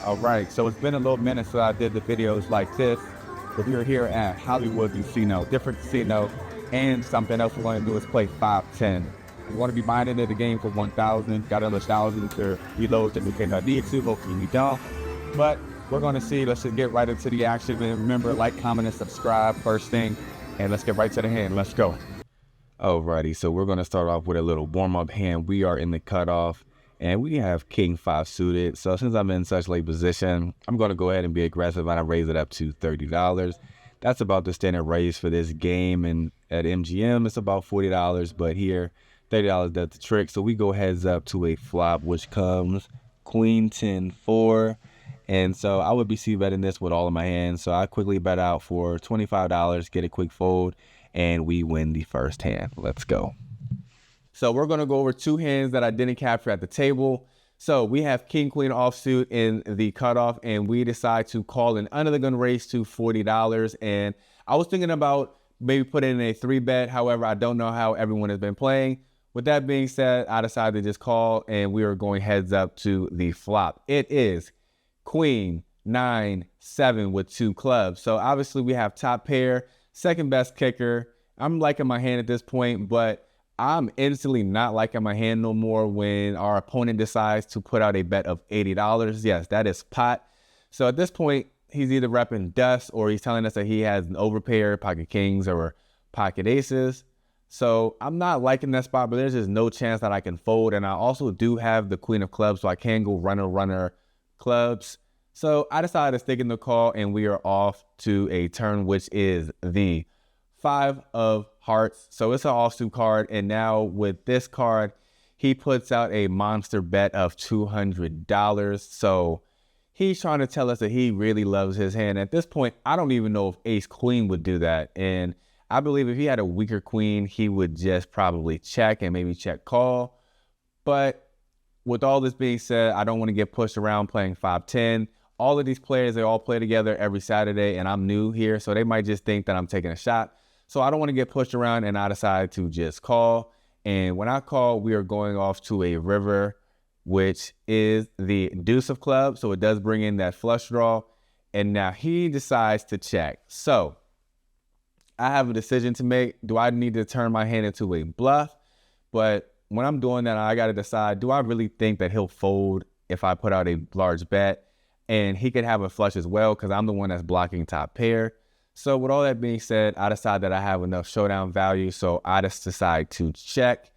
All right, so it's been a little minute since I did the videos like this, but we're here at Hollywood Casino, different casino, and something else we're going to do is play 510. We want to be buying into the game for 1,000, got another 1,000 to reload that we can need to, hopefully we don't. But we're going to see, let's just get right into the action. And remember, like, comment, and subscribe first thing, and let's get right to the hand. Let's go. Alrighty, so we're going to start off with a little warm-up hand. We are in the cutoff. And we have King 5 suited. So since I'm in such late position, I'm going to go ahead and be aggressive and I raise it up to $30. That's about the standard raise for this game. And at MGM, it's about $40. But here, $30 does the trick. So we go heads up to a flop, which comes Queen 10-4. And so I would be c-betting this with all of my hands. So I quickly bet out for $25, get a quick fold, and we win the first hand. Let's go. So we're going to go over two hands that I didn't capture at the table. So we have King Queen offsuit in the cutoff, and we decide to call an under the gun raise to $40. And I was thinking about maybe putting in a 3-bet. However, I don't know how everyone has been playing. With that being said, I decided to just call, and we are going heads up to the flop. It is Queen 9-7 with 2 clubs. So obviously we have top pair, second best kicker. I'm liking my hand at this point, but I'm instantly not liking my hand no more when our opponent decides to put out a bet of $80. Yes, that is pot. So at this point, he's either repping dust or he's telling us that he has an overpair, pocket kings or pocket aces. So I'm not liking that spot, but there's just no chance that I can fold. And I also do have the queen of clubs, so I can go runner clubs. So I decided to stick in the call, and we are off to a turn, which is the 5 of hearts. So it's an offsuit card, and now with this card, he puts out a monster bet of $200. So he's trying to tell us that he really loves his hand. At this point, I don't even know if ace queen would do that. And I believe if he had a weaker queen, he would just probably check and maybe check call. But with all this being said, I don't want to get pushed around playing 5-10. All of these players, they all play together every Saturday, and I'm new here, so they might just think that I'm taking a shot. So I don't want to get pushed around, and I decide to just call. And when I call, we are going off to a river, which is the deuce of clubs. So it does bring in that flush draw. And now he decides to check. So I have a decision to make. Do I need to turn my hand into a bluff? But when I'm doing that, I got to decide, do I really think that he'll fold if I put out a large bet? And he could have a flush as well because I'm the one that's blocking top pair. So with all that being said, I decide that I have enough showdown value, so I just decide to check.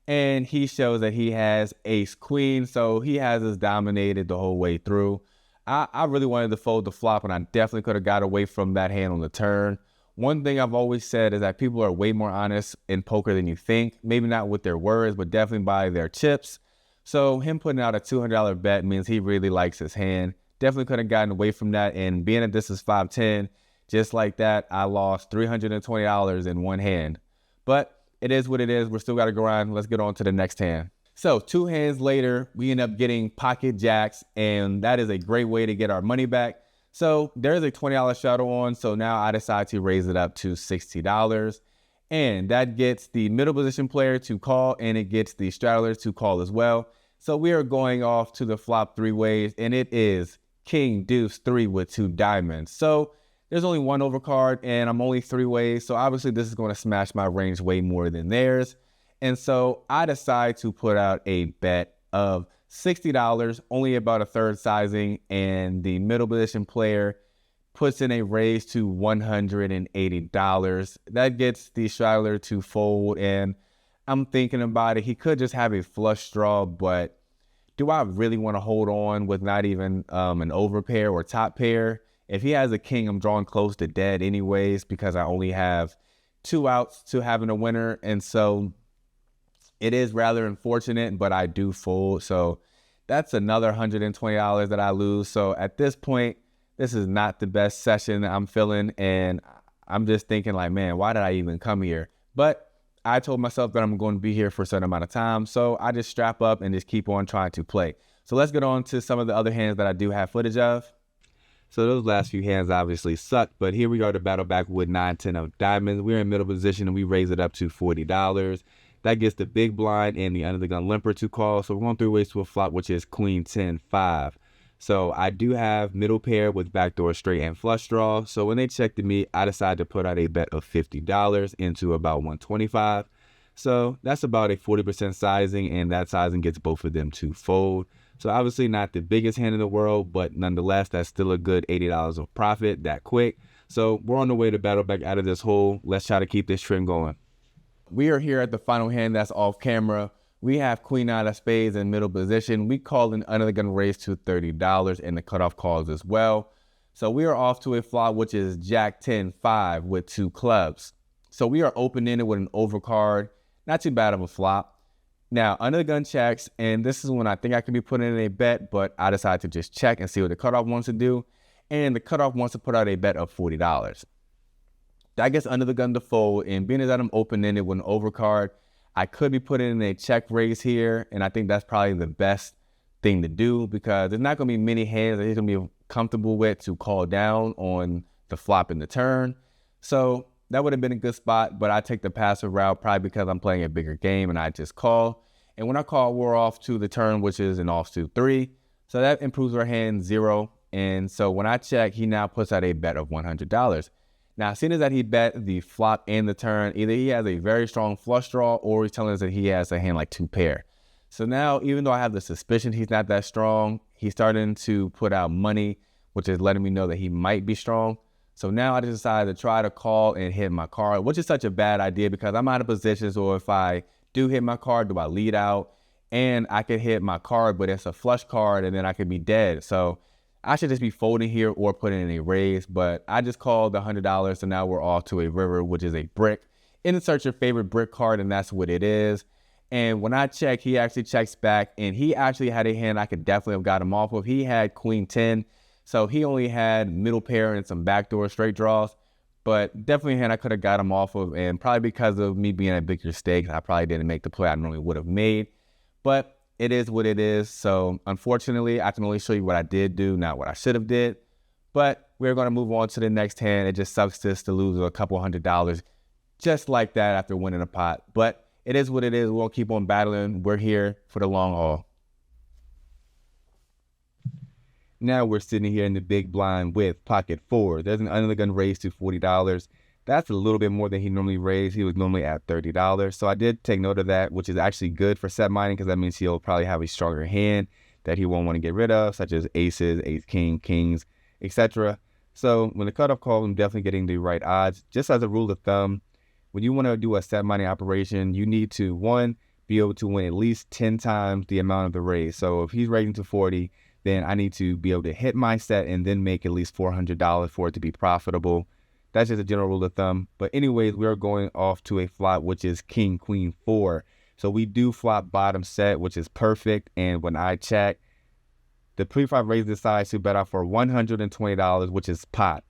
And he shows that he has ace queen, so he has us dominated the whole way through. I really wanted to fold the flop, and I definitely could have got away from that hand on the turn. One thing I've always said is that people are way more honest in poker than you think. Maybe not with their words, but definitely by their chips. So him putting out a $200 bet means he really likes his hand. Definitely could have gotten away from that, and being that this is 5-10, just like that, I lost $320 in one hand. But it is what it is. We're still got to go on. Let's get on to the next hand. So 2 hands later, we end up getting pocket jacks, and that is a great way to get our money back. So there's a $20 shadow on, so now I decide to raise it up to $60. And that gets the middle position player to call, and it gets the straddler to call as well. So we are going off to the flop 3 ways, and it is King Deuce 3 with 2 diamonds. So there's only 1 overcard, and I'm only 3 ways. So obviously this is going to smash my range way more than theirs. And so I decide to put out a bet of $60, only about a third sizing. And the middle position player puts in a raise to $180. That gets the straddler to fold. And I'm thinking about it. He could just have a flush draw, but do I really want to hold on with not even an overpair or top pair? If he has a king, I'm drawing close to dead anyways because I only have 2 outs to having a winner. And so it is rather unfortunate, but I do fold. So that's another $120 that I lose. So at this point, this is not the best session I'm feeling. And I'm just thinking like, man, why did I even come here? But I told myself that I'm going to be here for a certain amount of time. So I just strap up and just keep on trying to play. So let's get on to some of the other hands that I do have footage of. So those last few hands obviously suck, but here we are to battle back with 9-10 of diamonds. We're in middle position and we raise it up to $40. That gets the big blind and the under the gun limper to call. So we're going 3 ways to a flop, which is Queen 10-5. So I do have middle pair with backdoor straight and flush draw. So when they check to me, I decided to put out a bet of $50 into about 125. So that's about a 40% sizing, and that sizing gets both of them to fold. So obviously not the biggest hand in the world, but nonetheless, that's still a good $80 of profit that quick. So we're on the way to battle back out of this hole. Let's try to keep this trend going. We are here at the final hand that's off camera. We have queen nine of spades in middle position. We called an under the gun raise to $30 and the cutoff calls as well. So we are off to a flop, which is Jack 10-5 with 2 clubs. So we are open-ended with an overcard. Not too bad of a flop. Now, under the gun checks, and this is when I think I could be putting in a bet, but I decided to just check and see what the cutoff wants to do. And the cutoff wants to put out a bet of $40. That gets under the gun to fold, and being that I'm open-ended with an overcard, I could be putting in a check raise here, and I think that's probably the best thing to do because there's not going to be many hands that he's going to be comfortable with to call down on the flop and the turn. So that would have been a good spot, but I take the passive route probably because I'm playing a bigger game and I just call. And when I call, we're off to the turn, which is an offsuit 3. So that improves our hand 0. And so when I check, he now puts out a bet of $100. Now, seeing as that he bet the flop and the turn, either he has a very strong flush draw or he's telling us that he has a hand like 2 pair. So now, even though I have the suspicion he's not that strong, he's starting to put out money, which is letting me know that he might be strong. So now I just decided to try to call and hit my card, which is such a bad idea because I'm out of position. So if I do hit my card, do I lead out? And I could hit my card, but it's a flush card and then I could be dead. So I should just be folding here or putting in a raise, but I just called the $100, so now we're off to a river, which is a brick. Insert your favorite brick card, and that's what it is. And when I check, he actually checks back, and he actually had a hand I could definitely have got him off of. He had queen 10, so he only had middle pair and some backdoor straight draws, but definitely a hand I could have got him off of, and probably because of me being at bigger stakes, I probably didn't make the play I normally would have made. But it is what it is. So unfortunately, I can only show you what I did do, not what I should have did. But we're going to move on to the next hand. It just sucks just to lose a couple $100 just like that after winning a pot. But it is what it is. We'll keep on battling. We're here for the long haul. Now we're sitting here in the big blind with pocket 4. There's an under the gun raise to $40. That's a little bit more than he normally raised. He was normally at $30. So I did take note of that, which is actually good for set mining because that means he'll probably have a stronger hand that he won't want to get rid of, such as aces, ace, king, kings, etc. So when the cutoff call, I'm definitely getting the right odds. Just as a rule of thumb, when you want to do a set mining operation, you need to, 1, be able to win at least 10 times the amount of the raise. So if he's raising to 40, then I need to be able to hit my set and then make at least $400 for it to be profitable. That's just a general rule of thumb. But anyways, we are going off to a flop, which is king, queen 4. So we do flop bottom set, which is perfect. And when I check, the pre-flop raise decides to bet out for $120, which is pot.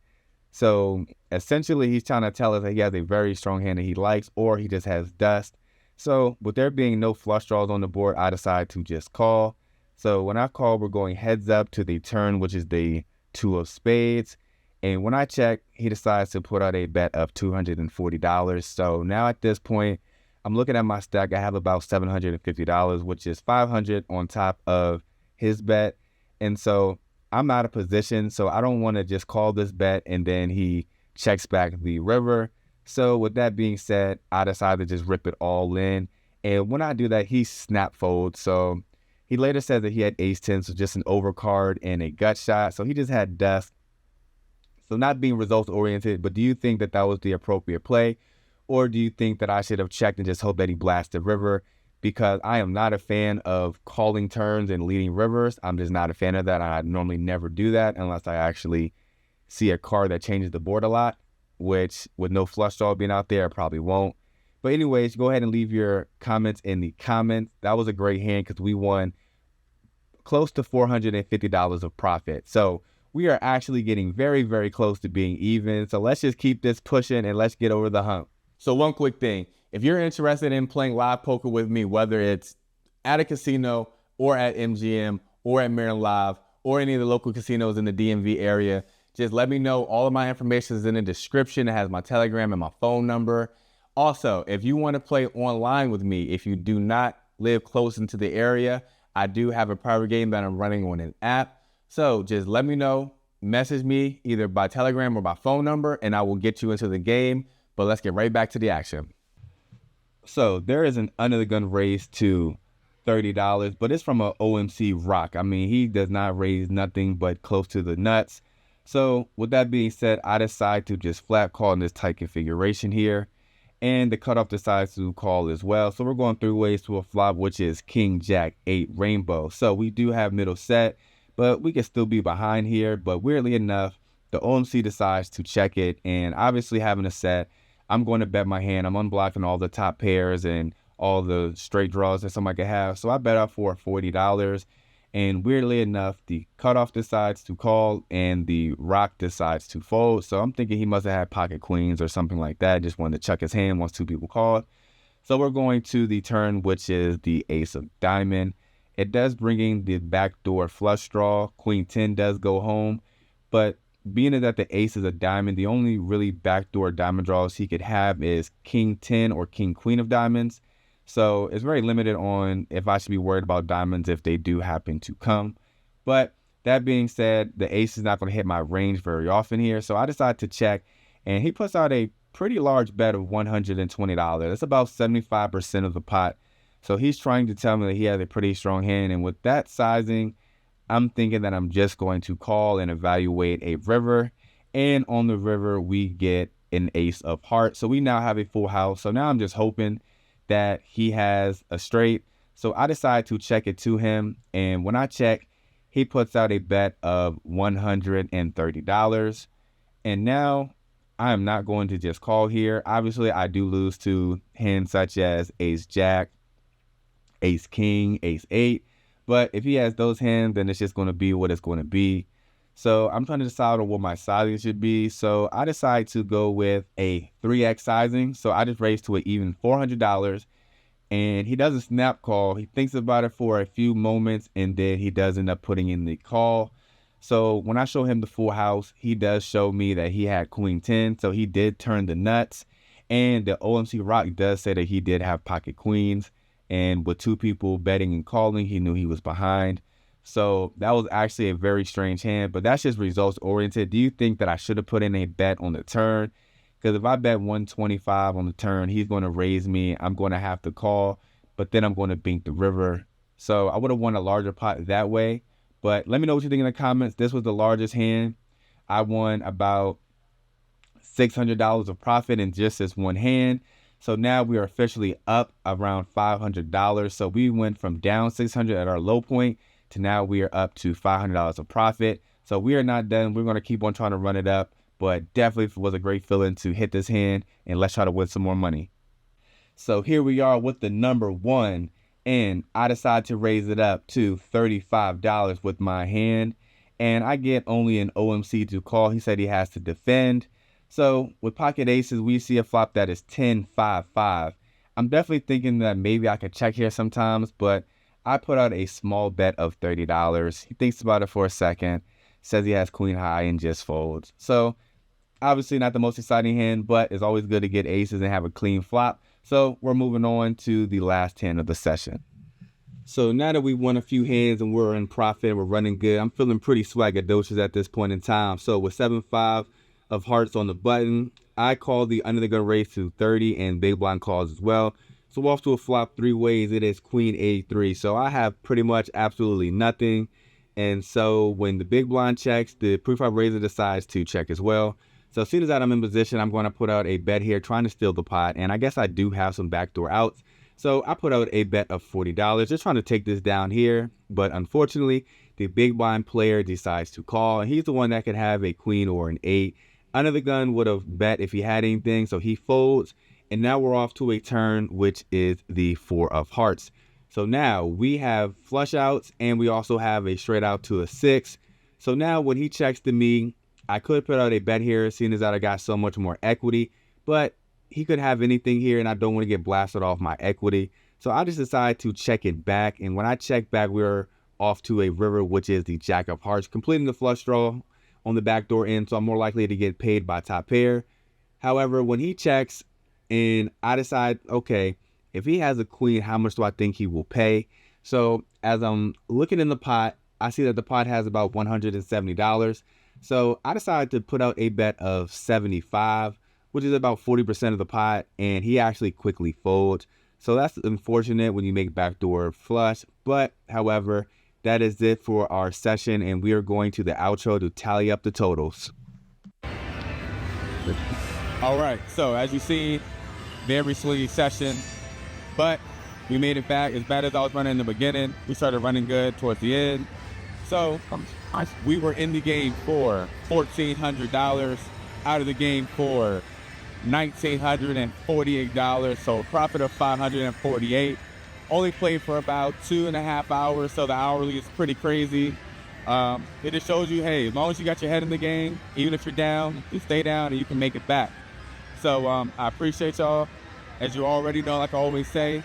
So essentially, he's trying to tell us that he has a very strong hand that he likes, or he just has dust. So with there being no flush draws on the board, I decide to just call. So when I call, we're going heads up to the turn, which is the 2 of spades. And when I check, he decides to put out a bet of $240. So now at this point, I'm looking at my stack. I have about $750, which is $500 on top of his bet. And so I'm out of position. So I don't want to just call this bet and then he checks back the river. So with that being said, I decided to just rip it all in. And when I do that, he snap folds. So he later said that he had ace 10, so just an overcard and a gut shot. So he just had dust. So not being results oriented, but do you think that that was the appropriate play? Or do you think that I should have checked and just hope that he blasts the river? Because I am not a fan of calling turns and leading rivers. I'm just not a fan of that. I normally never do that unless I actually see a card that changes the board a lot, which with no flush draw being out there, I probably won't. But anyways, go ahead and leave your comments in the comments. That was a great hand because we won close to $450 of profit. So we are actually getting very, very close to being even. So let's just keep this pushing and let's get over the hump. So one quick thing, if you're interested in playing live poker with me, whether it's at a casino or at MGM or at Maryland Live or any of the local casinos in the DMV area, just let me know. All of my information is in the description. It has my Telegram and my phone number. Also, if you want to play online with me, if you do not live close into the area, I do have a private game that I'm running on an app. So just let me know, message me either by Telegram or by phone number, and I will get you into the game. But let's get right back to the action. So there is an under the gun raise to $30, but it's from a OMC Rock. I mean, he does not raise nothing but close to the nuts. So with that being said, I decide to just flat call in this tight configuration here. And the cutoff decides to call as well. So we're going 3 ways to a flop, which is King, Jack, 8, Rainbow. So we do have middle set, but we can still be behind here. But weirdly enough, the OMC decides to check it. And obviously having a set, I'm going to bet my hand. I'm unblocking all the top pairs and all the straight draws that somebody could have. So I bet out for $40. And weirdly enough, the cutoff decides to call and the rock decides to fold. So I'm thinking he must have had pocket queens or something like that. Just wanted to chuck his hand once 2 people called. So we're going to the turn, which is the ace of diamond. It does bring in the backdoor flush draw. Queen 10 does go home. But being that the ace is a diamond, the only really backdoor diamond draws he could have is King 10 or King Queen of diamonds. So it's very limited on if I should be worried about diamonds if they do happen to come. But that being said, the ace is not going to hit my range very often here. So I decide to check, and he puts out a pretty large bet of $120. That's about 75% of the pot. So he's trying to tell me that he has a pretty strong hand. And with that sizing, I'm thinking that I'm just going to call and evaluate a river. And on the river, we get an ace of hearts. So we now have a full house. So now I'm just hoping that he has a straight. So I decide to check it to him. And when I check, he puts out a bet of $130. And now I am not going to just call here. Obviously, I do lose to hands such as ace jack, ace king, ace 8. But if he has those hands, then it's just going to be what it's going to be. So I'm trying to decide on what my sizing should be. So I decide to go with a 3x sizing. So I just raised to an even $400. And he does a snap call. He thinks about it for a few moments, and then he does end up putting in the call. So when I show him the full house, he does show me that he had Queen 10. So he did turn the nuts. And the OMC Rock does say that he did have pocket queens. And with 2 people betting and calling, he knew he was behind. So that was actually a very strange hand, but that's just results oriented. Do you think that I should have put in a bet on the turn? Because if I bet 125 on the turn, he's going to raise me. I'm going to have to call, but then I'm going to bink the river. So I would have won a larger pot that way. But let me know what you think in the comments. This was the largest hand. I won about $600 of profit in just this one hand. So now we are officially up around $500. So we went from down $600 at our low point to now we are up to $500 of profit. So we are not done. We're going to keep on trying to run it up, but definitely was a great feeling to hit this hand, and let's try to win some more money. So here we are with the number 1, and I decide to raise it up to $35 with my hand, and I get only an OMC to call. He said he has to defend. So with pocket aces, we see a flop that is 10-5-5. I'm definitely thinking that maybe I could check here sometimes, but I put out a small bet of $30. He thinks about it for a second, says he has queen high and just folds. So obviously not the most exciting hand, but it's always good to get aces and have a clean flop. So we're moving on to the last hand of the session. So now that we won a few hands and we're in profit, we're running good, I'm feeling pretty swaggadocious at this point in time. So with 7-5 of hearts on the button, I call the under the gun raise to 30 and big blind calls as well. So off to a flop 3 ways, it is Queen 83. So I have pretty much absolutely nothing. And so when the big blind checks, the pre-flop raiser decides to check as well. So as soon as that I'm in position, I'm going to put out a bet here, trying to steal the pot. And I guess I do have some backdoor outs. So I put out a bet of $40, just trying to take this down here. But unfortunately, the big blind player decides to call. And he's the one that could have a queen or an 8. Under the gun would have bet if he had anything. So he folds. And now we're off to a turn, which is the 4 of hearts. So now we have flush outs, and we also have a straight out to a 6. So now when he checks to me, I could put out a bet here, seeing as that I got so much more equity. But he could have anything here, and I don't want to get blasted off my equity. So I just decided to check it back. And when I check back, we're off to a river, which is the jack of hearts, completing the flush draw on the backdoor end. So I'm more likely to get paid by top pair. However, when he checks, and I decide, okay, if he has a queen, how much do I think he will pay? So as I'm looking in the pot, I see that the pot has about $170. So I decided to put out a bet of 75, which is about 40% of the pot, and he actually quickly folds. So that's unfortunate when you make backdoor flush, but however, that is it for our session, and we are going to the outro to tally up the totals. All right, so as you see, very sleazy session, but we made it back. As bad as I was running in the beginning, we started running good towards the end. So we were in the game for $1,400, out of the game for $1,948, so a profit of $548. Only played for about 2.5 hours, so the hourly is pretty crazy. It just shows you, hey, as long as you got your head in the game, even if you're down, you stay down and you can make it back. So I appreciate y'all. As you already know, like I always say,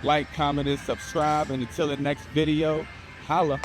like, comment, and subscribe. And until the next video, holla.